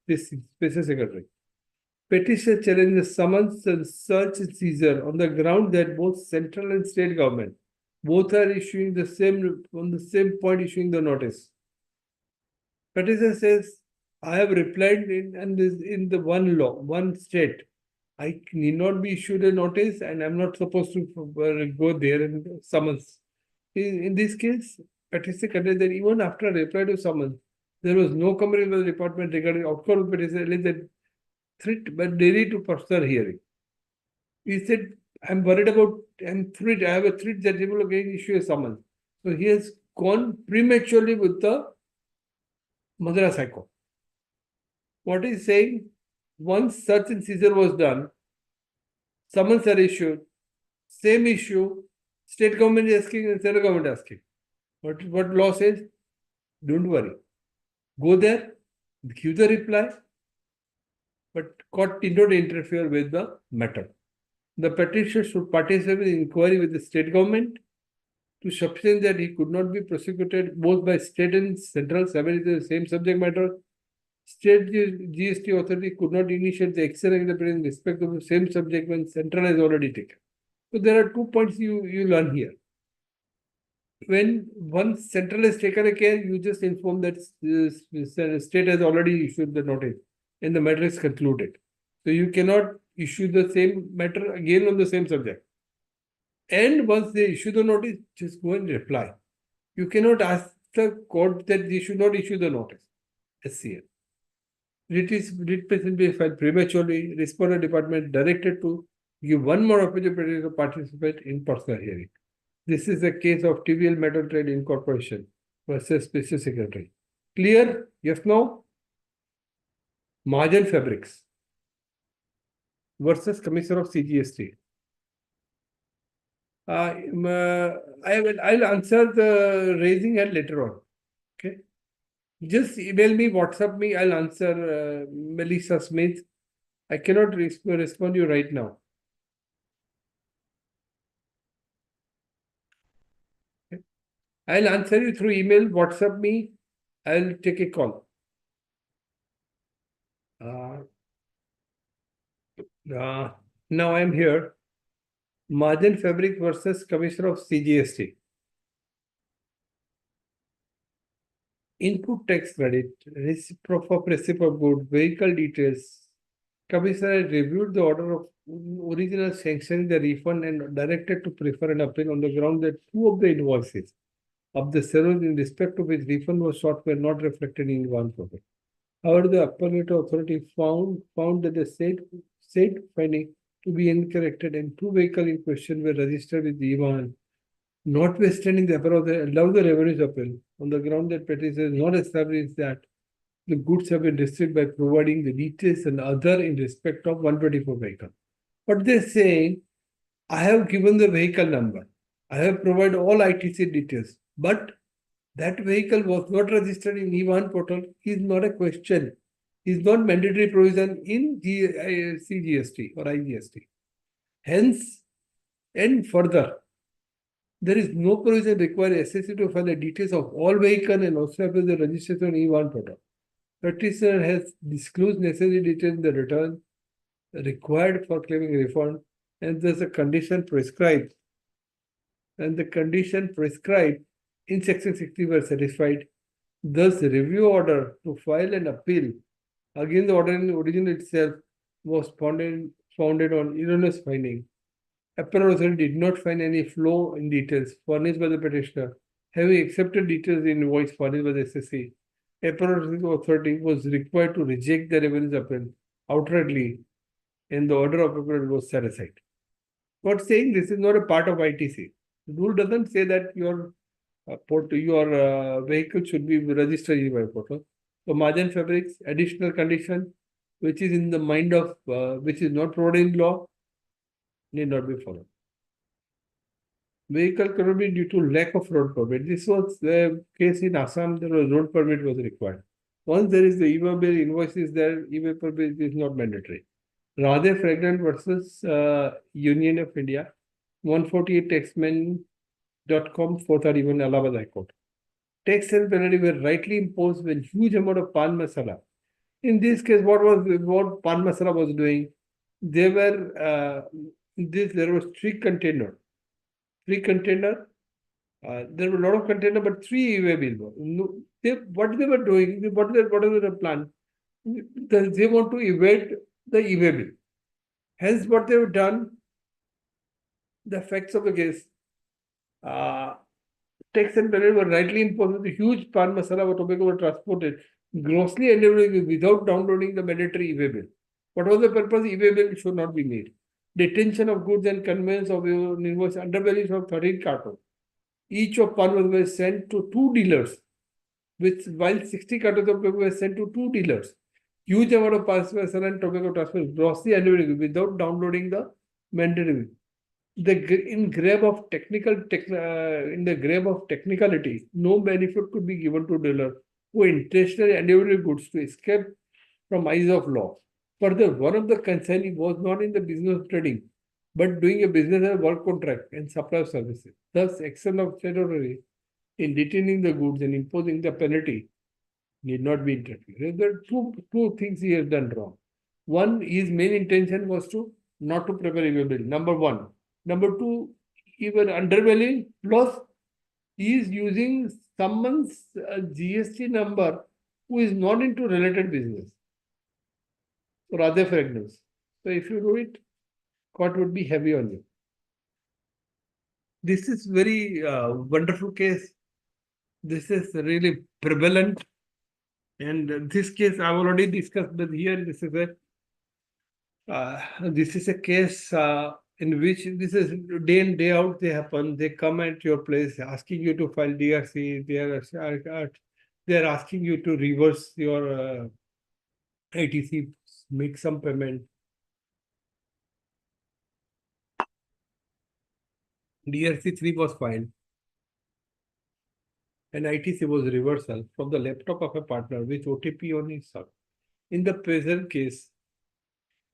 this Special Secretary. Petitioner challenges summons and search and seizure on the ground that both central and state government both are issuing the same on the same point issuing the notice. Petitioner says, I have replied in the one law, one state. I need not be issued a notice and I'm not supposed to go there and summons. In this case, petitioner contends that even after a reply to summons, there was no comment in the department regarding outcome of petitioner that threat but daily to personal hearing. He said, I'm worried about, I have a threat that they will again issue a summons. So he has gone prematurely with the Madras High Court. What he's saying, once search and seizure was done, summons are issued, same issue, state government is asking and central government asking. What law says? Don't worry. Go there, give the reply, but court did not interfere with the matter. The petitioner should participate in inquiry with the state government to substantiate that he could not be prosecuted both by state and central severity the same subject matter. State GST authority could not initiate the action in respect of the same subject when central has already taken. So there are 2 points you learn here. When once central has taken a care, you just inform that state has already issued the notice and the matter is concluded. So you cannot issue the same matter again on the same subject. And once they issue the notice, just go and reply. You cannot ask the court that they should not issue the notice. SCM. Writ petition be filed prematurely. Respondent department directed to give one more opportunity to participate in personal hearing. This is a case of TVL Metal Trade Incorporation versus Special Secretary. Clear? Yes, no? Mahajan Fabrics versus Commissioner of CGST. I'll answer the raising hand later on. Okay. Just email me, WhatsApp me. I'll answer Melissa Smith. I cannot respond you right now. Okay? I'll answer you through email, WhatsApp me. I'll take a call. Uh, now I'm here. Margin fabric versus Commissioner of CGST. Input tax credit, for receipt of good, vehicle details. Commissioner reviewed the order of original sanctioning the refund and directed to prefer an appeal on the ground that two of the invoices of the sellers in respect of which refund was sought were not reflected in one profit. However, the appellate authority found that the said finding to be incorrect and two vehicles in question were registered with E1. Notwithstanding the appeal, allowed the revenues appeal on the ground that petitioner is not established that the goods have been received by providing the details and other in respect of 124 vehicle. But they're saying, I have given the vehicle number. I have provided all ITC details, but that vehicle was not registered in E1 portal is not a question. Is not mandatory provision in CGST or IGST. Hence, and further, there is no provision required SSC to file the details of all vehicle and also have the registration on E1 portal. Petitioner has disclosed necessary details in the return required for claiming refund, and there's a condition prescribed. And the condition prescribed in Section 60 were satisfied. Thus, the review order to file an appeal against the order in the original itself was founded on erroneous finding. Appellate authority did not find any flaw in details furnished by the petitioner. Having accepted details in invoice furnished by the SSC, appellate authority was required to reject the revenues appeal outrightly, and the order of appeal was set aside. Not saying this is not a part of ITC. The rule doesn't say that your vehicle should be registered in my portal. So margin fabrics, additional condition, which is in the mind of which is not provided in law, need not be followed. Vehicle cannot be due to lack of road permit. This was the case in Assam. There was road permit was required. Once there is the e-way bill invoice is there, e-way permit is not mandatory. Radhe Fragrant versus Union of India, 148 taxman.com 431 Allahabad High Court. Tax and penalty were rightly imposed when huge amount of pan masala. In this case, what pan masala was doing? They were there was three container. There were a lot of container, but three e-way bill. What they were doing? What was the plan? They want to evade the e-way bill. Hence, what they have done, the facts of the case, tax and penalty were rightly imposed. The huge pan masala or tobacco were transported grossly endeavoring without downloading the mandatory e-way bill. What was the purpose? E-way bill should not be made. Detention of goods and conveyance of invoice undervalues of 13 cartons. Each of pan was sent to two dealers, while 60 cartons of tobacco were sent to two dealers. Huge amount of pan masala and tobacco transfer grossly endeavoring without downloading the mandatory. In the grab of technicality, no benefit could be given to dealer who intentionally endeavored goods to escape from eyes of law. Further, one of the consignee was not in the business of trading, but doing a business as a work contract and supply of services. Thus, action of statutory in detaining the goods and imposing the penalty need not be interfered. There are two things he has done wrong. One, his main intention was not to prepare a bill. Number one. Number two, even undervaluing, plus he is using someone's GST number who is not into related business or other fragments. So if you do it, court would be heavy on you. This is very wonderful case. This is really prevalent. And this case I've already discussed, but here this is a case in which this is day in, day out they happen. They come at your place asking you to file DRC. They are asking you to reverse your ITC, make some payment. DRC3 was filed and ITC was reversal from the laptop of a partner with OTP on his server. In the present case,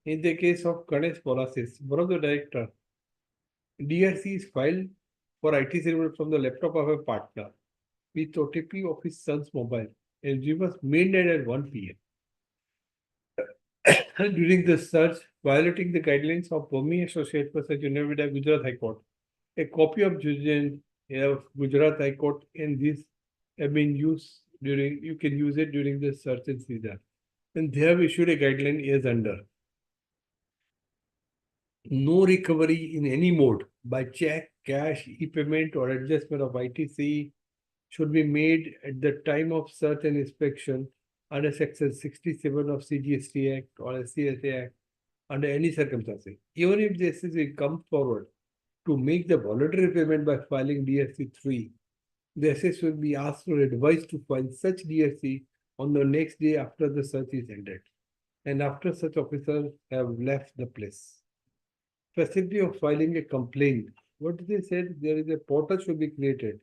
in the case of Ganesh Polasis, one of the director, DRC is filed for ITC reversal from the laptop of a partner with OTP of his son's mobile and reverse midnight at 1 p.m. During the search, violating the guidelines of Bhumi Associate versus University Gujarat High Court. A copy of judgment of Gujarat High Court and this have been used during, you can use it during the search and seizure. And they have issued a guideline as under. No recovery in any mode by check, cash, e-payment or adjustment of ITC should be made at the time of search and inspection under section 67 of CGST Act or SCSA Act under any circumstances. Even if the SCC comes forward to make the voluntary payment by filing DSC3, the SS will be asked or advised to file such DSC on the next day after the search is ended and after such officers have left the place. Facility of filing a complaint. What they said, there is a portal should be created.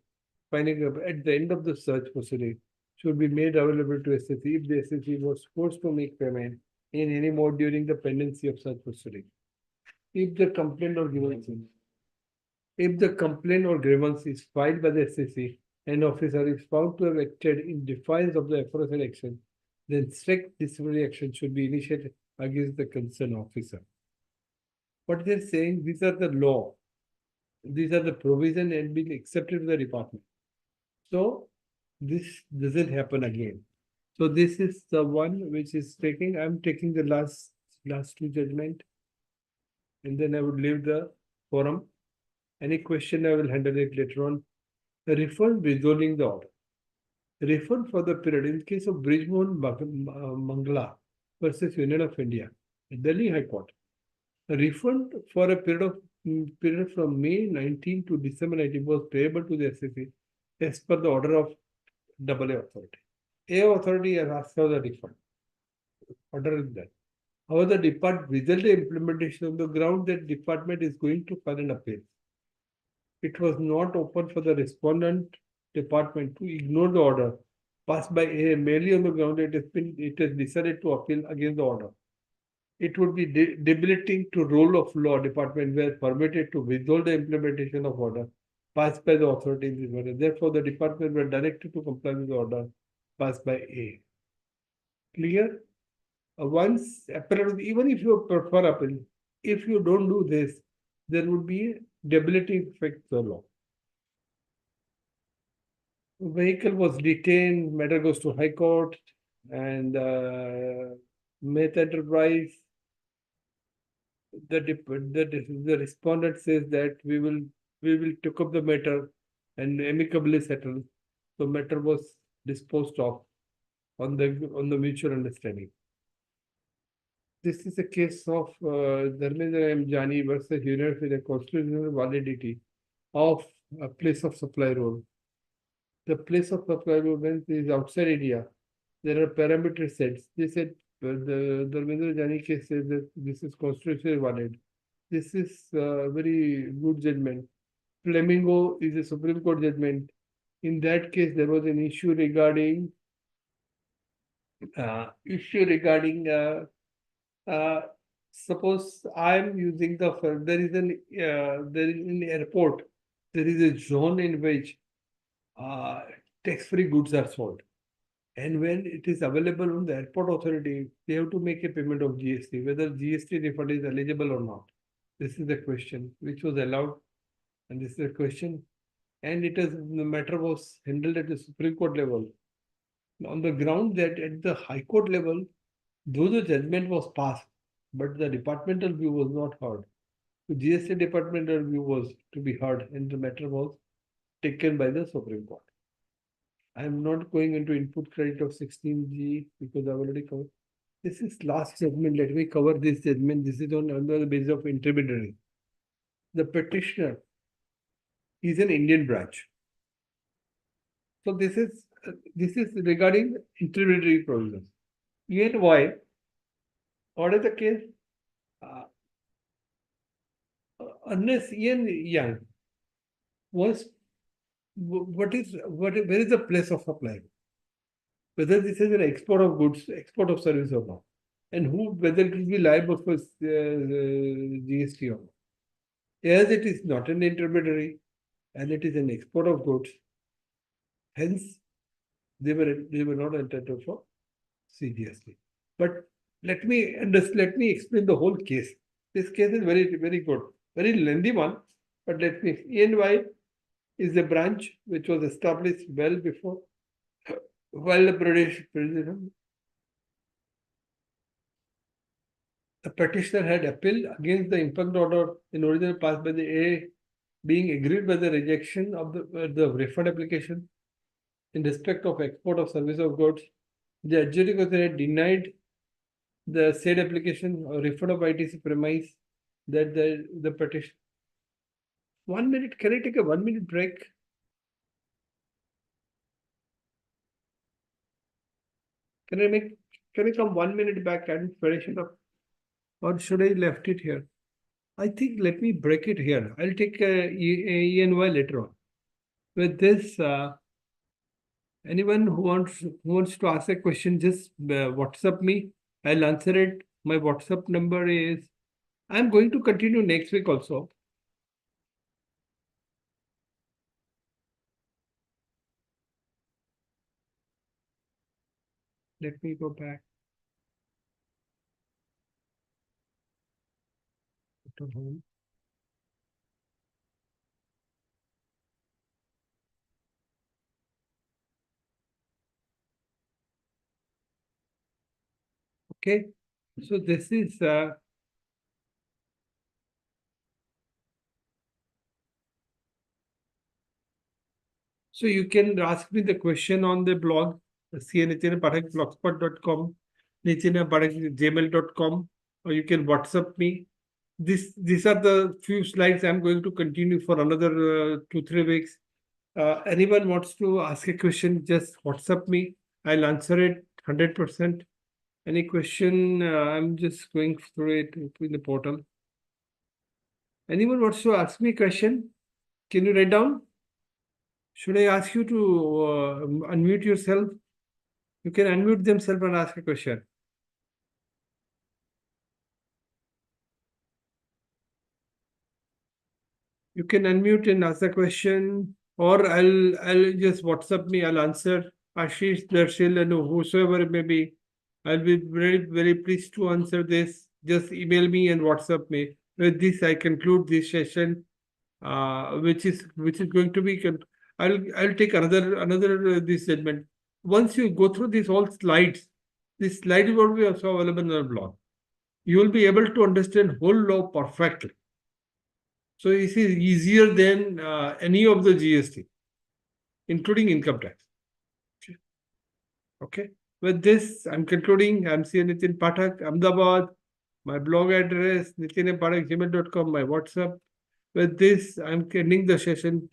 Finding at the end of the search proceeding should be made available to SSC if the SSC was forced to make payment in any mode during the pendency of such proceeding. If the complaint or grievance is filed by the SSC and officer is found to have acted in defiance of the aforesaid action, then strict disciplinary action should be initiated against the concerned officer. What they're saying, these are the law. These are the provision and being accepted by the department. So this doesn't happen again. So this is the one which is taking, I'm taking the last two judgment and then I would leave the forum. Any question I will handle it later on. The refund resolving the order. Refund for the period in case of Brijmohan Mangala versus Union of India, Delhi High Court. A refund for a period from May 19 to December 19 was payable to the SSC as per the order of AA authority. A authority has asked for the refund. Order is that. However, the department result the implementation on the ground that department is going to file an appeal. It was not open for the respondent department to ignore the order passed by A merely on the ground that it has decided to appeal against the order. It would be debilitating to rule of law department were permitted to withhold the implementation of order passed by the authority in this matter. Therefore, the department were directed to comply with the order passed by A. Clear? Once appellate, even if you prefer appeal, if you don't do this, there would be a debilitating effect to the law. Vehicle was detained, matter goes to High Court, and Meth Enterprise. The respondent says that we will take up the matter and amicably settle. So matter was disposed of on the mutual understanding. This is a case of Dharmendra M. Jani versus Union with a constitutional validity of a place of supply rule. The place of supply rule when it is outside India, there are parameter sets. They said the Dharmendra Jani case says that this is constitutionally valid. This is a very good judgment. Flamingo is a Supreme Court judgment. In that case, there was an issue regarding suppose I am using there is in the airport, there is a zone in which tax-free goods are sold. And when it is available on the airport authority, they have to make a payment of GST, whether GST refund is eligible or not. This is the question which was allowed. And this is the question. And the matter was handled at the Supreme Court level. On the ground that at the High Court level, though the judgment was passed, but the departmental view was not heard. The GST departmental view was to be heard and the matter was taken by the Supreme Court. I am not going into input credit of 16G because I've already covered. This is last judgment. Let me cover this judgment. This is on the basis of intermediary. The petitioner is an Indian branch. So this is regarding intermediary provisions. ENY, what is the case? Unless Ian Young, was where is the place of supply? Whether this is an export of goods, export of service or not, and whether it will be liable for GST or not. As it is not an intermediary and it is an export of goods, hence they were not entitled for CGST. But let me explain the whole case. This case is very good, very lengthy one. But let me. ENY is a branch which was established well before, while the British president, the petitioner had appealed against the impugned order in original passed by the A, being agreed by the rejection of the refund application in respect of export of service of goods. The adjudicator had denied the said application or refund of ITC premise that the petition. 1 minute, can I take a 1 minute break? Can I come 1 minute back and finish it up? Or should I left it here? I think let me break it here. I'll take ENY later on. With this, anyone who wants to ask a question, just WhatsApp me. I'll answer it. My WhatsApp number is. I'm going to continue next week also. Let me go back. To home. Okay. So this is so you can ask me the question on the blog, cnitinapathakblogspot.com, nitinapathak@gmail.com, or you can WhatsApp me. These are the few slides I'm going to continue for another 2-3 weeks. Anyone wants to ask a question, just WhatsApp me. I'll answer it 100%. Any question? I'm just going through it in the portal. Anyone wants to ask me a question? Can you write down? Should I ask you to unmute yourself? You can unmute themselves and ask a question. You can unmute and ask the question, or I'll just WhatsApp me. I'll answer. Ashish, Darshil, and whosoever it may be. I'll be very pleased to answer this. Just email me and WhatsApp me. With this, I conclude this session, which is going to be. I'll take another this segment. Once you go through these all slides, this slide will be also available in our blog. You will be able to understand whole law perfectly. So this is easier than any of the GST, including income tax. Okay. With this, I'm concluding. I'm C. Nitin Pathak, Ahmedabad. My blog address, nitinapathak@gmail.com, my WhatsApp. With this, I'm ending the session.